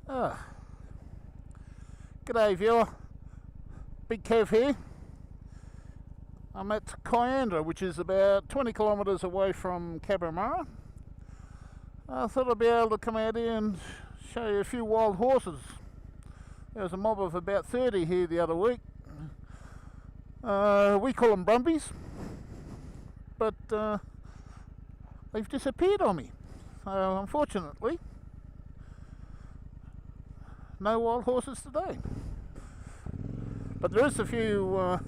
G'day viewer, Big Kev here. I'm at Cayandra, which is about 20 kilometres away from Cabramatta. I thought I'd be able to come out here and show you a few wild horses. There was a mob of about 30 here the other week. We call them brumbies, but they've disappeared on me. So unfortunately, no wild horses today. But there is a few,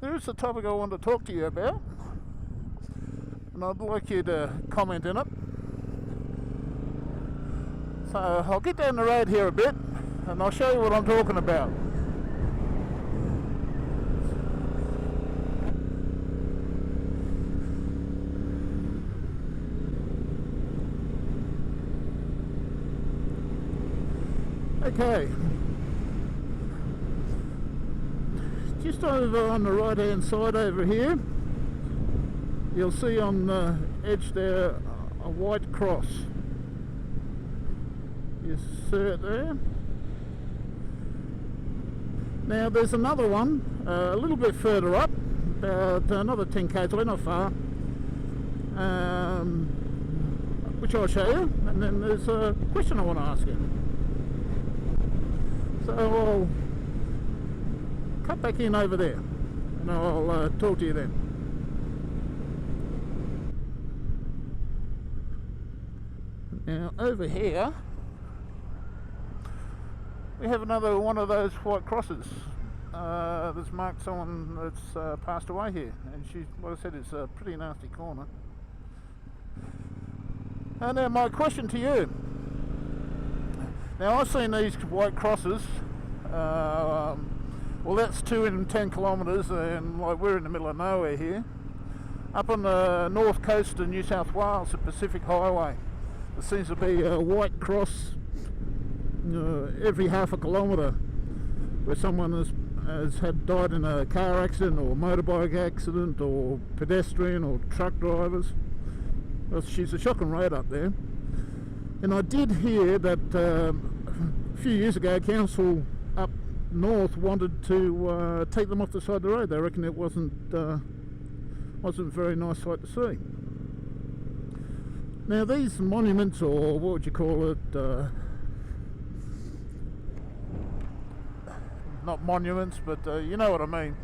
there is a topic I want to talk to you about, and I'd like you to comment in it. So I'll get down the road here a bit, and I'll show you what I'm talking about. Okay, just over on the right hand side over here, you'll see on the edge there a white cross. You see it there? Now there's another one a little bit further up, about another 10 k's away, not far, which I'll show you, and then there's a question I want to ask you. So I'll cut back in over there and I'll talk to you then. Now over here we have another one of those white crosses that's marked someone that's passed away here, and she, like I said, it's a pretty nasty corner. And now my question to you. Now I've seen these white crosses, well that's 2 in 10 kilometres, and like we're in the middle of nowhere here. Up on the north coast of New South Wales, the Pacific Highway, there seems to be a white cross every half a kilometre where someone has died in a car accident or motorbike accident or pedestrian or truck drivers. Well, she's a shocking rate up there. And I did hear that a few years ago, council up north wanted to take them off the side of the road. They reckon it wasn't a very nice sight to see. Now these monuments, or what would you call it? Not monuments, but you know what I mean.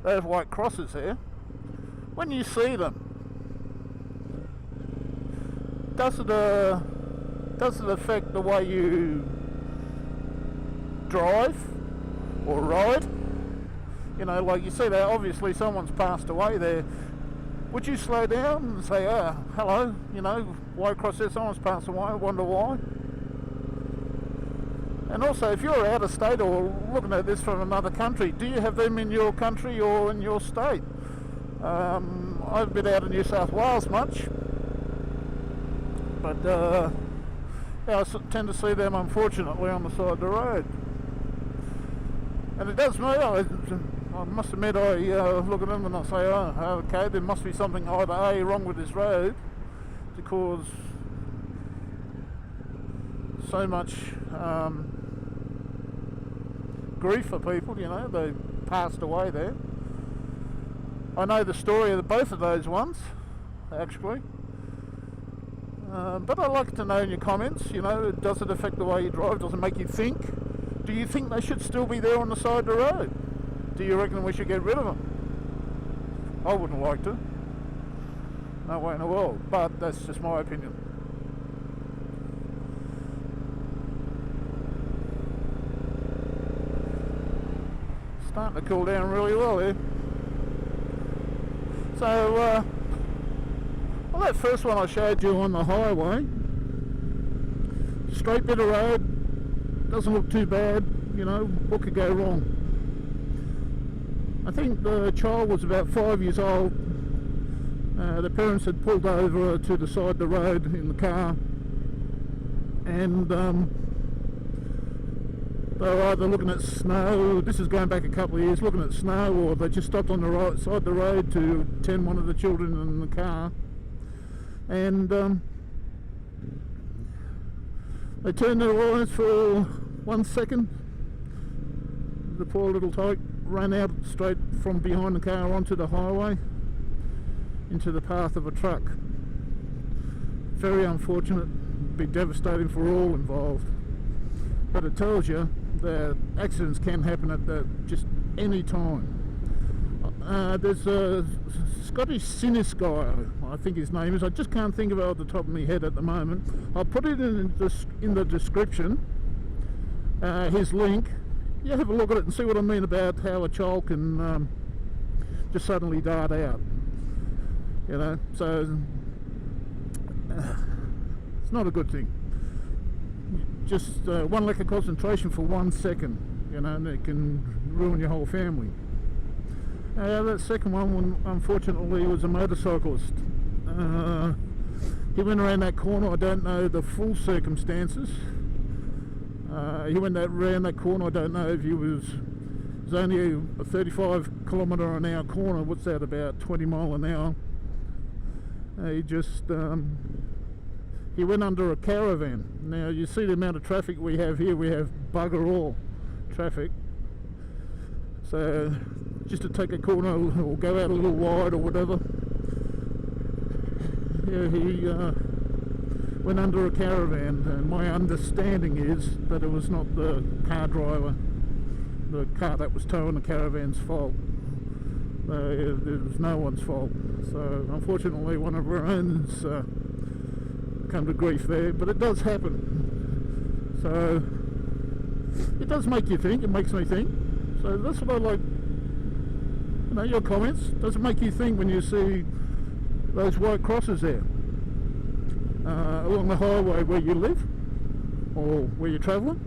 They have white crosses there. When you see them, does it affect the way you drive or ride? You know, like you see there, obviously someone's passed away there. Would you slow down and say, oh, hello, you know, white cross there, someone's passed away, I wonder why? And also, if you're out of state or looking at this from another country, do you have them in your country or in your state? I've been out of New South Wales much, but yeah, I tend to see them unfortunately on the side of the road. And it does me, I must admit, I look at them and I say, oh, okay, there must be something either A, wrong with this road to cause so much grief for people, you know, they passed away there. I know the story of both of those ones, actually. But I'd like to know in your comments, you know, does it affect the way you drive? Does it make you think? Do you think they should still be there on the side of the road? Do you reckon we should get rid of them? I wouldn't like to. No way in the world. But that's just my opinion. Starting to cool down really well here. So, well, that first one I showed you on the highway, straight bit of road, doesn't look too bad, you know, what could go wrong? I think the child was about 5 years old. The parents had pulled over to the side of the road in the car, and they were either looking at snow, this is going back a couple of years, looking at snow, or they just stopped on the right side of the road to tend one of the children in the car. And They turned their eyes for 1 second. The poor little tyke ran out straight from behind the car onto the highway into the path of a truck. Very unfortunate, be devastating for all involved. But it tells you that accidents can happen at just any time. There's a Scottish cynic guy, I think his name is. I just can't think of it off the top of my head at the moment. I'll put it in the description, his link. You have a look at it and see what I mean about how a child can just suddenly dart out. You know, so it's not a good thing. Just one lack of concentration for 1 second, you know, and it can ruin your whole family. That second one, unfortunately, was a motorcyclist. He went around that corner. I don't know the full circumstances. He went around that corner. I don't know if it was only a 35km/h corner. What's that, about 20 miles an hour? He just he went under a caravan. Now you see the amount of traffic we have here. We have bugger all traffic. So just to take a corner or go out a little wide or whatever. Yeah, he went under a caravan, and my understanding is that it was not the car driver, the car that was towing the caravan's fault. It was no one's fault. So unfortunately one of our own's come to grief there, but it does happen. So it does make you think, it makes me think. So that's what I like, you know, your comments. Does it make you think when you see those white crosses there along the highway where you live or where you're travelling?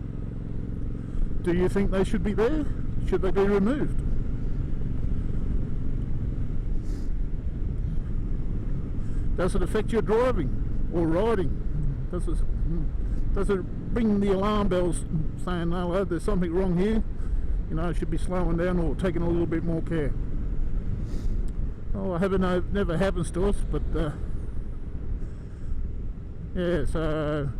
Do you think they should be there? Should they be removed? Does it affect your driving or riding? Does it ring the alarm bells saying, oh, there's something wrong here, you know, I should be slowing down or taking a little bit more care? Oh, I hope it never happens to us, but yeah, so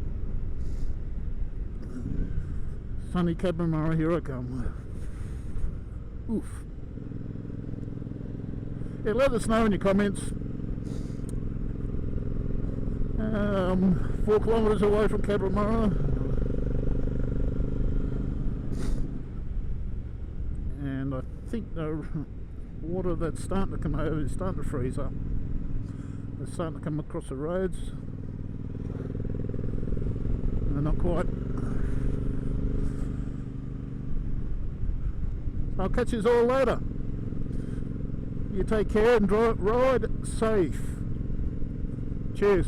sunny Cabramatta, here I come. Oof. Yeah, let us know in your comments. 4 kilometres away from Cabramatta, and I think the water that's starting to come over is starting to freeze up. It's starting to come across the roads. They're not quite. I'll catch you all later. You take care and ride safe. Cheers.